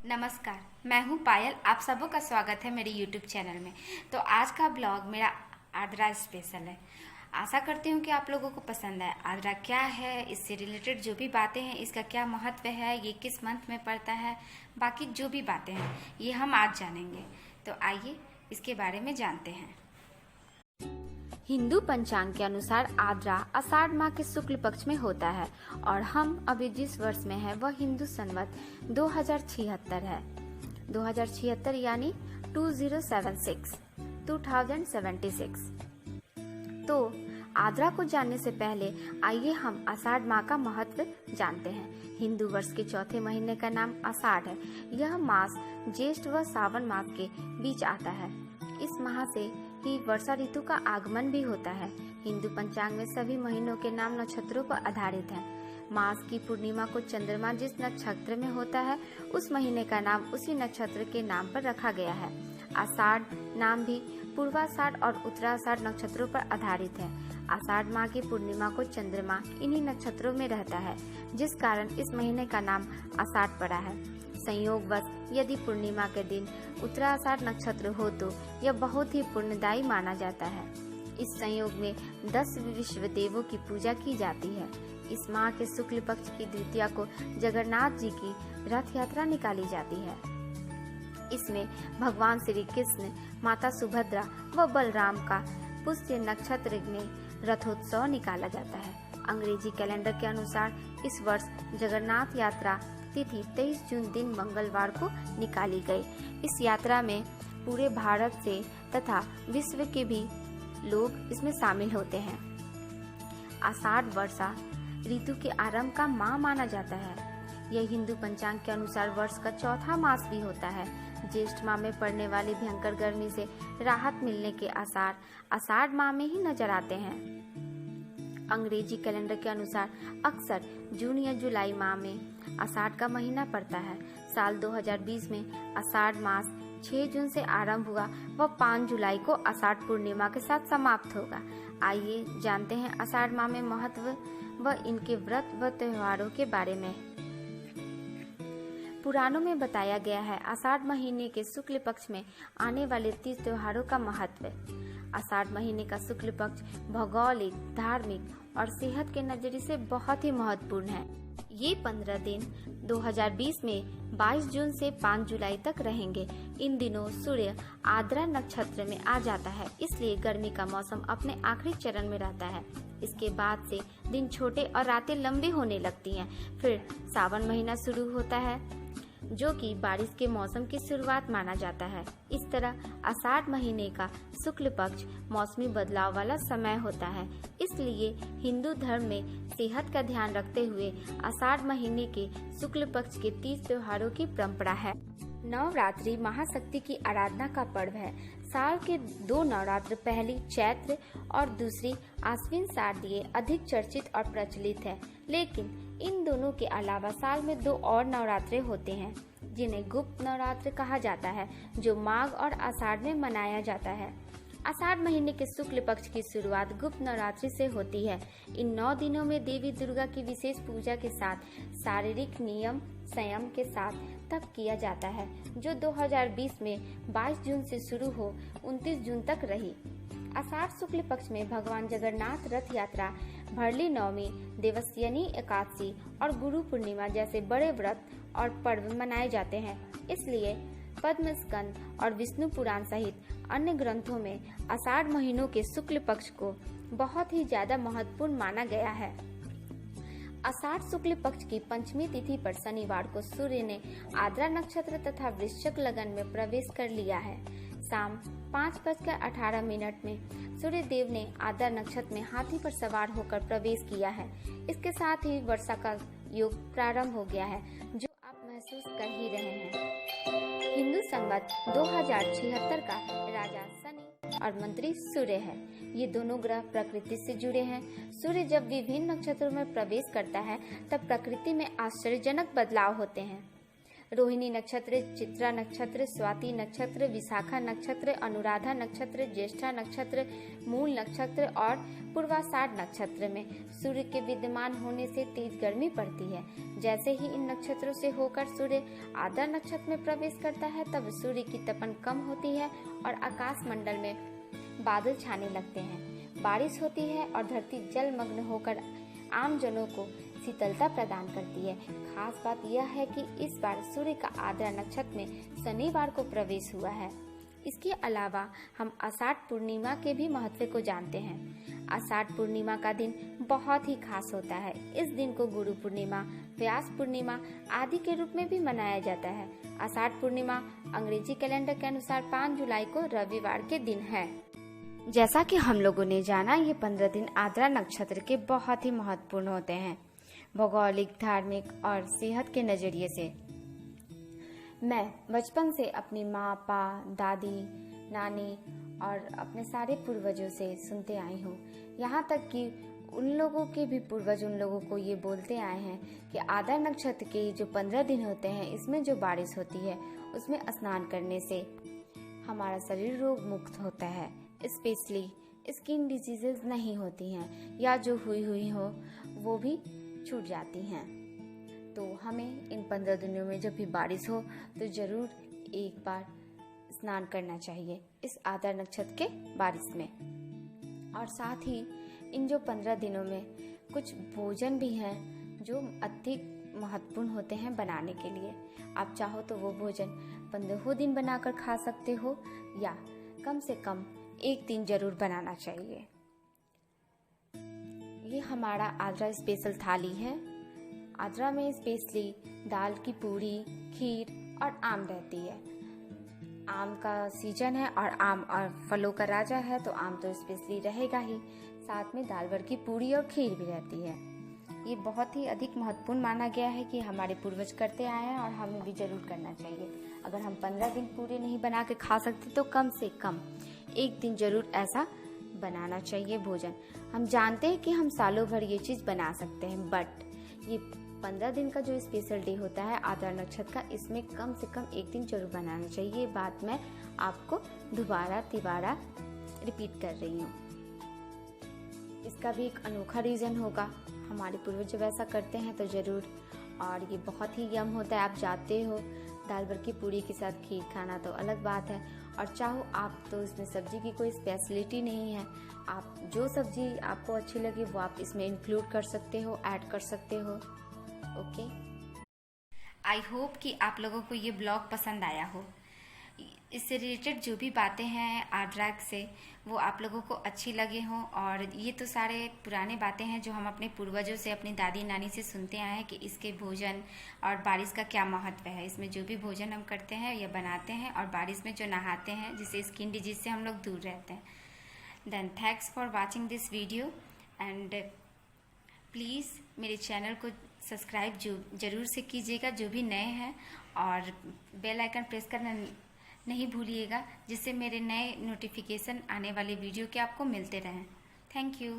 नमस्कार, मैं हूँ पायल। आप सबों का स्वागत है मेरे YouTube चैनल में। तो आज का ब्लॉग मेरा आद्रा स्पेशल है। आशा करती हूँ कि आप लोगों को पसंद है। आद्रा क्या है, इससे रिलेटेड जो भी बातें हैं, इसका क्या महत्व है, ये किस मंथ में पड़ता है, बाकी जो भी बातें हैं ये हम आज जानेंगे। तो आइए इसके बारे में जानते हैं। हिंदू पंचांग के अनुसार आद्रा आषाढ़ माह के शुक्ल पक्ष में होता है और हम अभी जिस वर्ष में है वह हिंदू संवत 2076 है। 2076 यानी 2076। तो आद्रा को जानने से पहले आइए हम आषाढ़ माह का महत्व जानते हैं। हिंदू वर्ष के चौथे महीने का नाम आषाढ़ है। यह मास ज्येष्ठ व सावन मास के बीच आता है। इस माह से ही वर्षा ऋतु का आगमन भी होता है। हिंदू पंचांग में सभी महीनों के नाम नक्षत्रों पर आधारित हैं। मास की पूर्णिमा को चंद्रमा जिस नक्षत्र में होता है उस महीने का नाम उसी नक्षत्र के नाम पर रखा गया है। आषाढ़ नाम भी पूर्वाषाढ़ और उत्तराषाढ़ नक्षत्रों पर आधारित है। आषाढ़ माह की पूर्णिमा को चंद्रमा इन्हीं नक्षत्रों में रहता है, जिस कारण इस महीने का नाम आषाढ़ पड़ा है। संयोगवश यदि पूर्णिमा के दिन उत्तराषाढ़ नक्षत्र हो तो यह बहुत ही पुण्यदायी माना जाता है। इस संयोग में 10 विश्व देवों की पूजा की जाती है। इस माह के शुक्ल पक्ष की द्वितीया को जगन्नाथ जी की रथ यात्रा निकाली जाती है। इसमें भगवान श्री कृष्ण, माता सुभद्रा व बलराम का पुष्य नक्षत्र में रथोत्सव निकाला जाता है। अंग्रेजी कैलेंडर के अनुसार इस वर्ष जगन्नाथ यात्रा तिथि 23 जून दिन मंगलवार को निकाली गई। इस यात्रा में पूरे भारत से तथा विश्व के भी लोग इसमें शामिल होते हैं। आषाढ़ वर्षा ऋतु के आरंभ का माह माना जाता है। यह हिंदू पंचांग के अनुसार वर्ष का चौथा मास भी होता है। ज्येष्ठ माह में पड़ने वाली भयंकर गर्मी से राहत मिलने के आसार आषाढ़ माह में ही नजर आते हैं। अंग्रेजी कैलेंडर के अनुसार अक्सर जून या जुलाई माह में आषाढ़ का महीना पड़ता है। साल 2020 में आषाढ़ मास 6 जून से आरंभ हुआ व 5 जुलाई को आषाढ़ पूर्णिमा के साथ समाप्त होगा। आइए जानते हैं आषाढ़ माह में महत्व व इनके व्रत व त्योहारों के बारे में। पुराणों में बताया गया है आषाढ़ महीने के शुक्ल पक्ष में आने वाले 30 त्योहारों का महत्व। आषाढ़ महीने का शुक्ल पक्ष भौगोलिक, धार्मिक और सेहत के नजरिए से बहुत ही महत्वपूर्ण है। ये 15 दिन 2020 में 22 जून से 5 जुलाई तक रहेंगे। इन दिनों सूर्य आद्रा नक्षत्र में आ जाता है, इसलिए गर्मी का मौसम अपने आखिरी चरण में रहता है। इसके बाद से दिन छोटे और रातें लंबी होने लगती हैं। फिर सावन महीना शुरू होता है, जो कि बारिश के मौसम की शुरुआत माना जाता है। इस तरह आषाढ़ महीने का शुक्ल पक्ष मौसमी बदलाव वाला समय होता है। इसलिए हिंदू धर्म में सेहत का ध्यान रखते हुए आषाढ़ महीने के शुक्ल पक्ष के 30 त्योहारों की परंपरा है। नवरात्रि महाशक्ति की आराधना का पर्व है। साल के 2 नवरात्र, पहली चैत्र और दूसरी आश्विन शारदीय अधिक चर्चित और प्रचलित है, लेकिन इन दोनों के अलावा साल में 2 और नवरात्रे होते हैं, जिन्हें गुप्त नवरात्र कहा जाता है, जो माघ और आषाढ़ में मनाया जाता है। आषाढ़ महीने के शुक्ल पक्ष की शुरुआत गुप्त नवरात्रि से होती है। इन 9 दिनों में देवी दुर्गा की विशेष पूजा के साथ शारीरिक नियम संयम के साथ तप किया जाता है, जो 2020 में 22 जून से शुरू हो 29 जून तक रही। आषाढ़ शुक्ल पक्ष में भगवान जगन्नाथ रथ यात्रा, भरली नवमी, देवस्यनी एकादशी और गुरु पूर्णिमा जैसे बड़े व्रत और पर्व मनाए जाते हैं। इसलिए पद्म स्कंद और विष्णु पुराण सहित अन्य ग्रंथों में आषाढ़ महीनों के शुक्ल पक्ष को बहुत ही ज्यादा महत्वपूर्ण माना गया है। आषाढ़ शुक्ल पक्ष की पंचमी तिथि पर शनिवार को सूर्य ने आद्रा नक्षत्र तथा वृश्चिक लगन में प्रवेश कर लिया है। शाम 5:18 में सूर्य देव ने आद्रा नक्षत्र में हाथी पर सवार होकर प्रवेश किया है। इसके साथ ही वर्षा का योग प्रारंभ हो गया है, जो आप महसूस कर ही रहे हैं। हिंदू संवत 2076 का राजा शनि और मंत्री सूर्य है। ये दोनों ग्रह प्रकृति से जुड़े हैं। सूर्य जब विभिन्न नक्षत्रों में प्रवेश करता है तब प्रकृति में आश्चर्यजनक बदलाव होते हैं। रोहिणी नक्षत्र, चित्रा नक्षत्र, स्वाति नक्षत्र, विशाखा नक्षत्र, अनुराधा नक्षत्र, ज्येष्ठा नक्षत्र, मूल नक्षत्र और पूर्वाषाढ़ नक्षत्र में सूर्य के विद्यमान होने से तेज गर्मी पड़ती है। जैसे ही इन नक्षत्रों से होकर सूर्य आद्रा नक्षत्र में प्रवेश करता है तब सूर्य की तपन कम होती है और आकाश मंडल में बादल छाने लगते हैं, बारिश होती है और धरती जलमग्न होकर आम जनों को शीतलता प्रदान करती है। खास बात यह है कि इस बार सूर्य का आद्रा नक्षत्र में शनिवार को प्रवेश हुआ है। इसके अलावा हम आषाढ़ पूर्णिमा के भी महत्व को जानते हैं। आषाढ़ पूर्णिमा का दिन बहुत ही खास होता है। इस दिन को गुरु पूर्णिमा, व्यास पूर्णिमा आदि के रूप में भी मनाया जाता है। आषाढ़ पूर्णिमा अंग्रेजी कैलेंडर के अनुसार 5 जुलाई को रविवार के दिन है। जैसा कि हम लोगों ने जाना, ये 15 दिन आद्रा नक्षत्र के बहुत ही महत्वपूर्ण होते हैं, भौगोलिक, धार्मिक और सेहत के नजरिए से। मैं बचपन से अपनी माँ, पा, दादी, नानी और अपने सारे पूर्वजों से सुनते आई हूँ। यहाँ तक कि उन लोगों के भी पूर्वज उन लोगों को ये बोलते आए हैं कि आद्रा नक्षत्र के जो 15 दिन होते हैं, इसमें जो बारिश होती है उसमें स्नान करने से हमारा शरीर रोग मुक्त होता है। स्पेशली स्किन डिजीजेज नहीं होती हैं या जो हुई हो वो भी छूट जाती हैं। तो हमें इन 15 दिनों में जब भी बारिश हो तो ज़रूर एक बार स्नान करना चाहिए इस आद्रा नक्षत्र के बारिश में। और साथ ही इन जो 15 दिनों में कुछ भोजन भी हैं जो अधिक महत्वपूर्ण होते हैं बनाने के लिए। आप चाहो तो वो भोजन 15 दिन बनाकर खा सकते हो या कम से कम एक दिन जरूर बनाना चाहिए। ये हमारा आद्रा स्पेशल थाली है। आद्रा में स्पेशली दाल की पूरी, खीर और आम रहती है। आम का सीजन है और आम और फलों का राजा है, तो आम तो स्पेशली रहेगा ही। साथ में दाल भर की पूरी और खीर भी रहती है। ये बहुत ही अधिक महत्वपूर्ण माना गया है कि हमारे पूर्वज करते आए हैं और हमें भी जरूर करना चाहिए। अगर हम 15 दिन पूरे नहीं बना के खा सकते तो कम से कम एक दिन जरूर ऐसा बनाना चाहिए भोजन। हम जानते हैं कि हम सालों भर ये चीज़ बना सकते हैं, बट ये 15 दिन का जो स्पेशल डे होता है आद्रा नक्षत्र का, इसमें कम से कम एक दिन जरूर बनाना चाहिए। ये बात मैं आपको दोबारा तिबारा रिपीट कर रही हूँ। इसका भी एक अनोखा रीज़न होगा। हमारे पूर्वज जब ऐसा करते हैं तो ज़रूर, और ये बहुत ही यम होता है। आप जाते हो दाल भर की पूरी के साथ खीर खाना तो अलग बात है। और चाहो आप तो इसमें सब्जी की कोई स्पेशलिटी नहीं है, आप जो सब्जी आपको अच्छी लगे वो आप इसमें इंक्लूड कर सकते हो, ऐड कर सकते हो। ओके, आई होप कि आप लोगों को ये ब्लॉग पसंद आया हो। इससे रिलेटेड जो भी बातें हैं आद्रा से वो आप लोगों को अच्छी लगे हों। और ये तो सारे पुराने बातें हैं जो हम अपने पूर्वजों से, अपनी दादी नानी से सुनते आए हैं कि इसके भोजन और बारिश का क्या महत्व है। इसमें जो भी भोजन हम करते हैं या बनाते हैं और बारिश में जो नहाते हैं, जिससे स्किन डिजीज से हम लोग दूर रहते हैं। Then thanks for watching this video and please मेरे चैनल को सब्सक्राइब जरूर से कीजिएगा जो भी नए हैं, और बेल आइकन प्रेस करना नहीं भूलिएगा, जिससे मेरे नए नोटिफिकेशन आने वाले वीडियो के आपको मिलते रहें। Thank you.